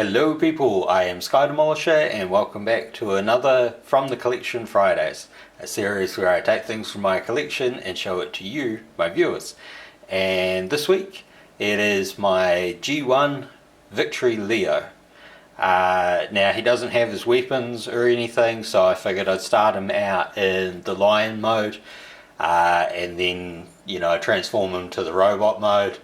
Hello people, I am Sky Demolisher and welcome back to another From the Collection Fridays, a series where I take things from my collection and show it to you, my viewers. And this week it is my G1 Victory Leo. Now he doesn't have his weapons or anything, so I figured I'd start him out in the lion mode and then, transform him to the robot mode.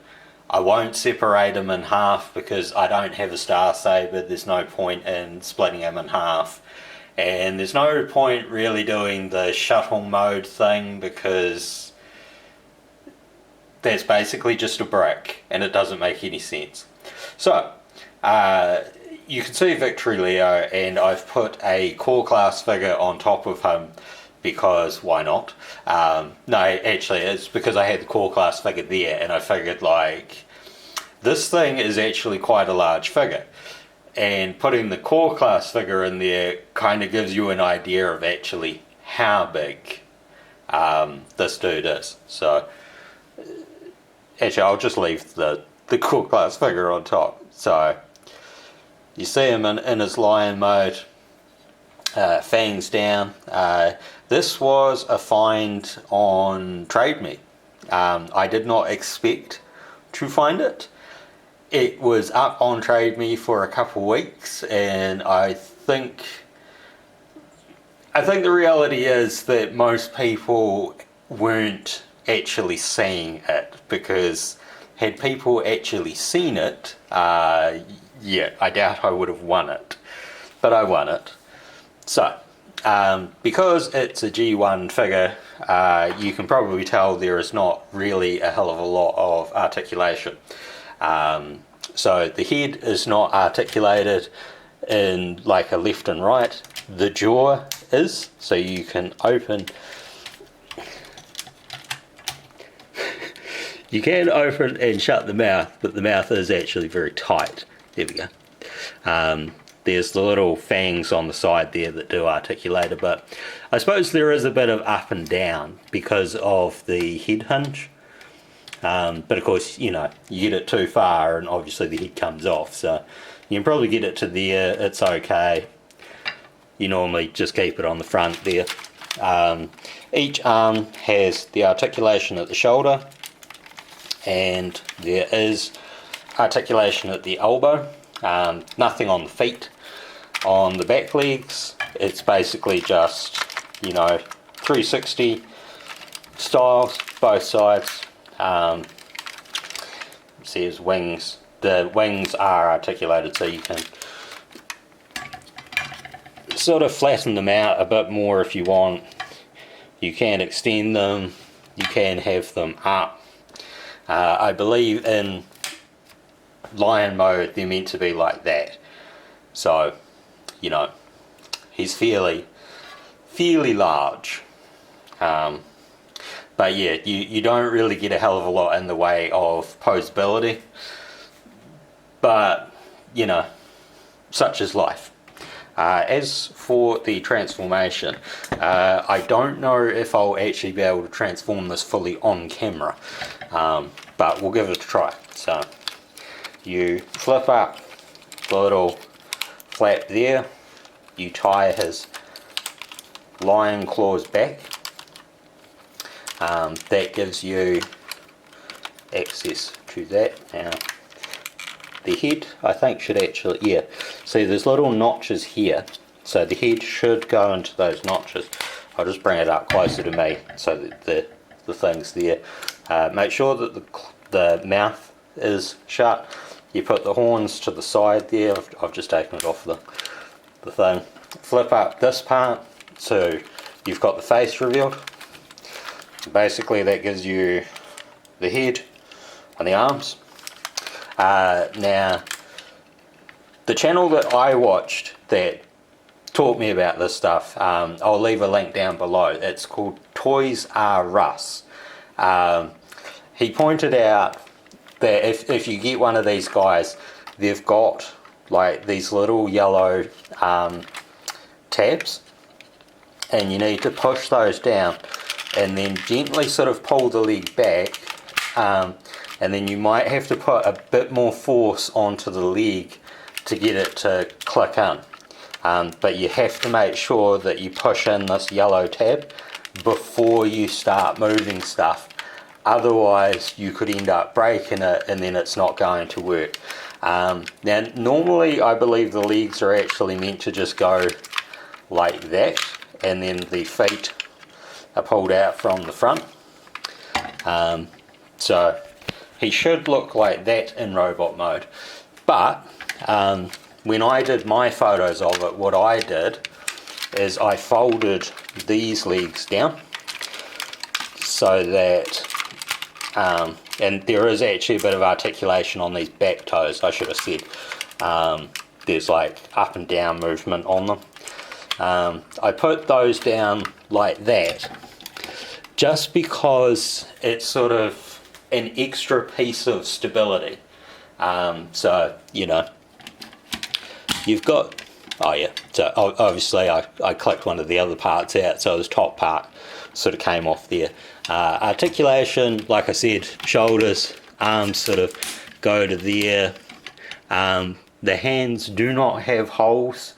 I won't separate him in half because I don't have a Star Saber. There's no point in splitting him in half. And there's no point really doing the shuttle mode thing because that's basically just a brick and it doesn't make any sense. So, you can see Victory Leo, and I've put a core class figure on top of him because why not? No, actually it's because I had the core class figure there and I figured this thing is actually quite a large figure, and putting the core class figure in there kind of gives you an idea of actually how big this dude is. So actually I'll just leave the core class figure on top. So you see him in his lion mode, fangs down. This was a find on Trade Me. I did not expect to find it. It was up on Trade Me for a couple of weeks, and I think the reality is that most people weren't actually seeing it, because had people actually seen it, yeah, I doubt I would have won it, but I won it. So, because it's a G1 figure, you can probably tell there is not really a hell of a lot of articulation. So the head is not articulated in like a left and right. The jaw is, so you can open and shut the mouth, but the mouth is actually very tight. There we go. There's the little fangs on the side there that do articulate a bit. I suppose there is a bit of up and down because of the head hinge. But of course, you get it too far and obviously the head comes off. So you can probably get it to there, it's okay. You normally just keep it on the front there. Each arm has the articulation at the shoulder, and there is articulation at the elbow. Nothing on the feet. On the back legs, it's basically just, 360 styles, both sides. See his wings. The wings are articulated, so you can sort of flatten them out a bit more if you want. You can extend them. You can have them up. I believe in lion mode they're meant to be like that. So, he's fairly large. But yeah, you don't really get a hell of a lot in the way of posability. But, such is life. As for the transformation, I don't know if I'll actually be able to transform this fully on camera. But we'll give it a try. So, you flip up the little flap there. You tie his lion claws back. That gives you access to that. Now, the head, I think, should actually, yeah, see there's little notches here, so the head should go into those notches. I'll just bring it up closer to me so that the thing's there. Make sure that the mouth is shut. You put the horns to the side there. I've just taken it off the thing. Flip up this part so you've got the face revealed. Basically that gives you the head and the arms. Now, the channel that I watched that taught me about this stuff, I'll leave a link down below. It's called Toys R Us. He pointed out that if you get one of these guys, they've got like these little yellow tabs, and you need to push those down and then gently sort of pull the leg back, and then you might have to put a bit more force onto the leg to get it to click in. But you have to make sure that you push in this yellow tab before you start moving stuff. Otherwise you could end up breaking it and then it's not going to work. Now normally I believe the legs are actually meant to just go like that, and then the feet are pulled out from the front. So he should look like that in robot mode. But when I did my photos of it, what I did is I folded these legs down so that, and there is actually a bit of articulation on these back toes, I should have said. There's like up and down movement on them. I put those down like that just because it's sort of an extra piece of stability. So, you know, you've got, oh yeah, so obviously I clicked one of the other parts out, so this top part sort of came off there. Articulation, like I said, shoulders, arms sort of go to there. The hands do not have holes,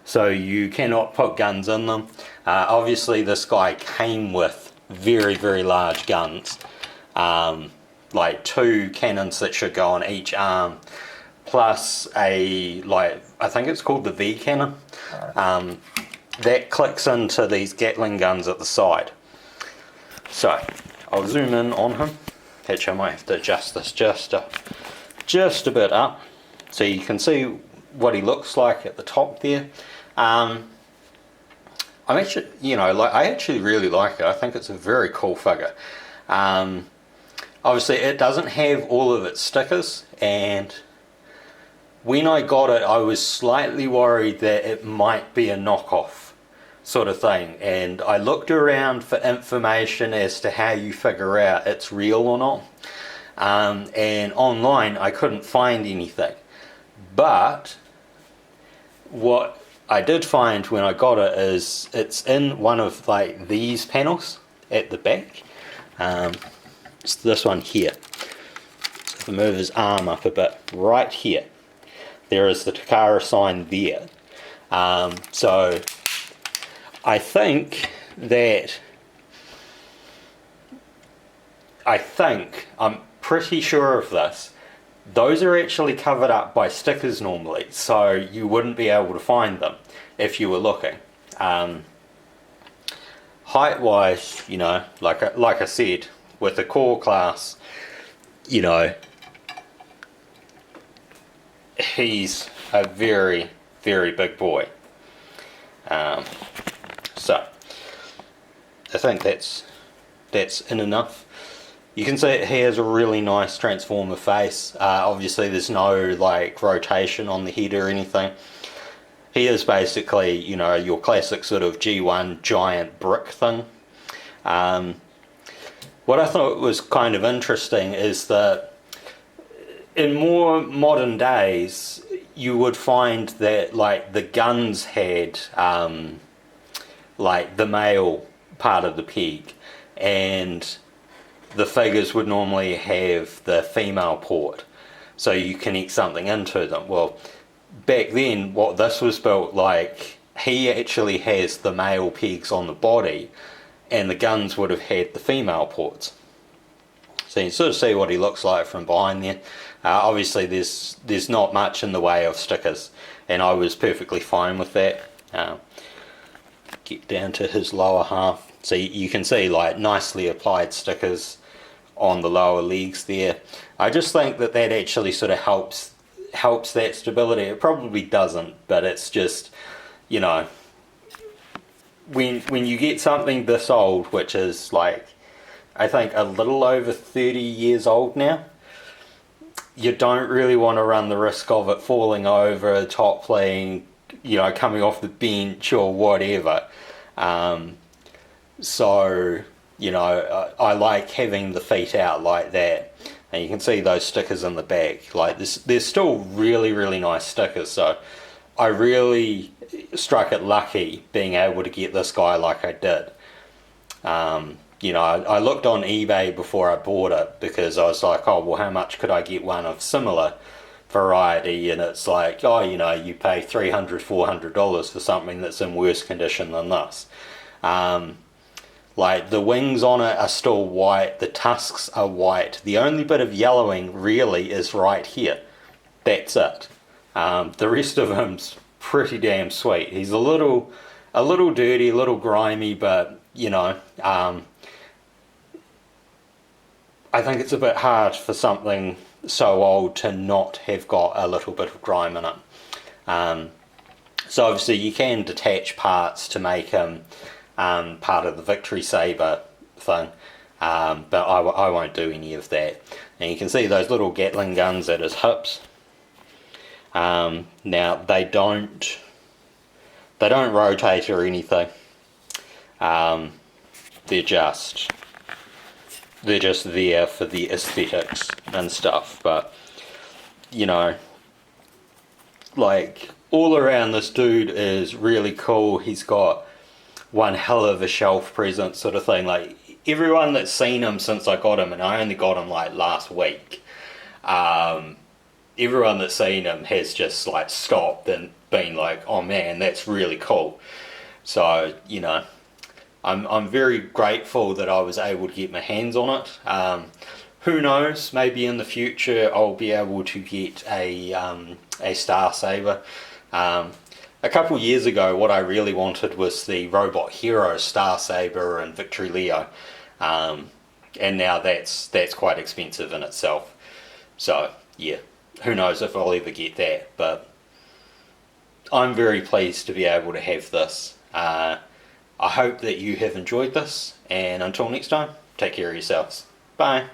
so you cannot put guns in them. Obviously this guy came with very, very large guns, like 2 cannons that should go on each arm, plus a, like, I think it's called the V cannon, that clicks into these Gatling guns at the side. So I'll zoom in on him. Actually I might have to adjust this just a bit up so you can see what he looks like at the top there. I'm actually, you know, like, I actually really like it. I think it's a very cool figure. Obviously it doesn't have all of its stickers, and when I got it I was slightly worried that it might be a knockoff sort of thing, and I looked around for information as to how you figure out it's real or not, and online I couldn't find anything. But what I did find when I got it is it's in one of like these panels at the back. It's this one here. So if I move his arm up a bit, right here, there is the Takara sign there. So I think that, I'm pretty sure of this, those are actually covered up by stickers normally, so you wouldn't be able to find them if you were looking. Height wise, you know, like I said, with the core class, you know, he's a very, very big boy. So I think that's in enough. You can see he has a really nice Transformer face. Obviously there's no like rotation on the head or anything. He is basically, you know, your classic sort of G1 giant brick thing. What I thought was kind of interesting is that in more modern days you would find that like the guns had like the male part of the peg, and the figures would normally have the female port, so you connect something into them. Well, back then what this was built like, he actually has the male pegs on the body and the guns would have had the female ports. So you can sort of see what he looks like from behind there. Obviously there's not much in the way of stickers, and I was perfectly fine with that. Get down to his lower half, so you can see like nicely applied stickers on the lower legs there. I just think that actually sort of helps that stability. It probably doesn't, but it's just, you know, when you get something this old, which is like, I think a little over 30 years old now, you don't really want to run the risk of it falling over, toppling, you know, coming off the bench or whatever. So, you know, I like having the feet out like that, and you can see those stickers in the back. Like they're still really, really nice stickers, so I really struck it lucky being able to get this guy like I did. You know, I looked on eBay before I bought it because I was like, oh well, how much could I get one of similar variety, and it's like, oh, you know, you pay $300-400 for something that's in worse condition than this. Like the wings on it are still white, the tusks are white. The only bit of yellowing really is right here. That's it. The rest of him's pretty damn sweet. He's a little dirty, a little grimy, but you know, I think it's a bit hard for something so old to not have got a little bit of grime in it. So obviously you can detach parts to make him part of the Victory Saber thing, but I won't do any of that. And you can see those little Gatling guns at his hips. Now they don't rotate or anything. They're just there for the aesthetics and stuff. But you know, like all around, this dude is really cool. He's got one hell of a shelf presence, sort of thing. Like everyone that's seen him since I got him, and I only got him like last week, everyone that's seen him has just like stopped and been like, oh man, that's really cool. So you know, I'm very grateful that I was able to get my hands on it. Who knows, maybe in the future I'll be able to get a Star Saber. A couple years ago, what I really wanted was the Robot Hero Star Saber and Victory Leo, and now that's quite expensive in itself. So yeah, who knows if I'll ever get that, but I'm very pleased to be able to have this. I hope that you have enjoyed this, and until next time, take care of yourselves. Bye.